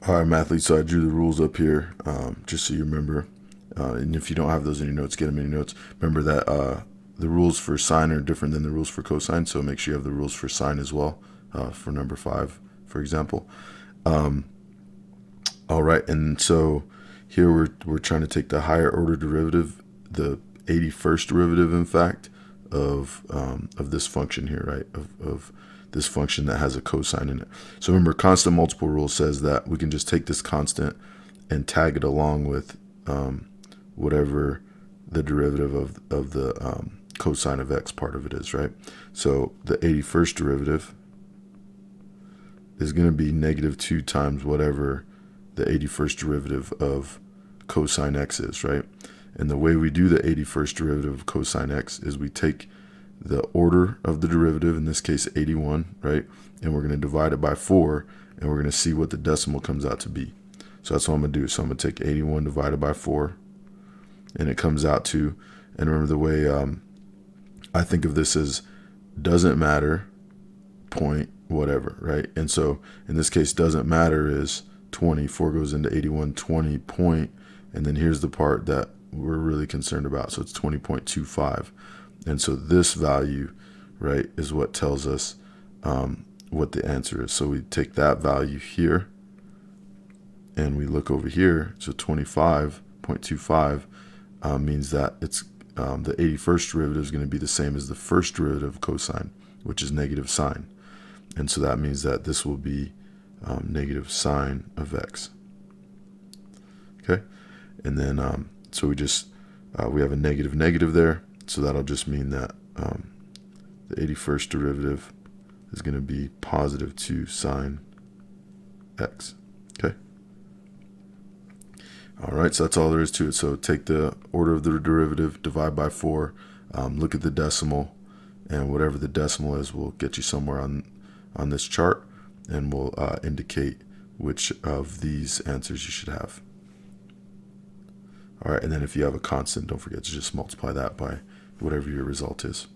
All right, Mathlete, so I drew the rules up here just so you remember. And if you don't have those in your notes, get them in your notes. Remember that the rules for sine are different than the rules for cosine, so make sure you have the rules for sine as well for number 5, for example. All right, and so here we're trying to take the higher order derivative, the 81st derivative, in fact, of this function here, right? Of this function that has a cosine in it. So remember, constant multiple rule says that we can just take this constant and tag it along with whatever the derivative of the cosine of x part of it is, right? So the 81st derivative is going to be -2 times whatever the 81st derivative of cosine x is, right? And the way we do the 81st derivative of cosine x is we take the order of the derivative, in this case 81, right? And we're going to divide it by 4, and we're going to see what the decimal comes out to be. So that's what I'm going to do. So I'm going to take 81 divided by 4, and it comes out to, and remember the way I think of this as doesn't matter, point, whatever, right? And so in this case, doesn't matter is 20, 4 goes into 81, 20 point, and then here's the part that we're really concerned about. So it's 20.25. And so this value, right, is what tells us what the answer is. So we take that value here and we look over here. So 25.25 means that it's the 81st derivative is going to be the same as the first derivative of cosine, which is negative sine. And so that means that this will be negative sine of x. Okay, and then so we just we have a negative there, so that'll just mean that the 81st derivative is going to be +2 sine x. Okay. All right, so that's all there is to it. So take the order of the derivative, divide by 4, look at the decimal, and whatever the decimal is will get you somewhere on this chart, and will indicate which of these answers you should have. All right, and then if you have a constant, don't forget to just multiply that by whatever your result is.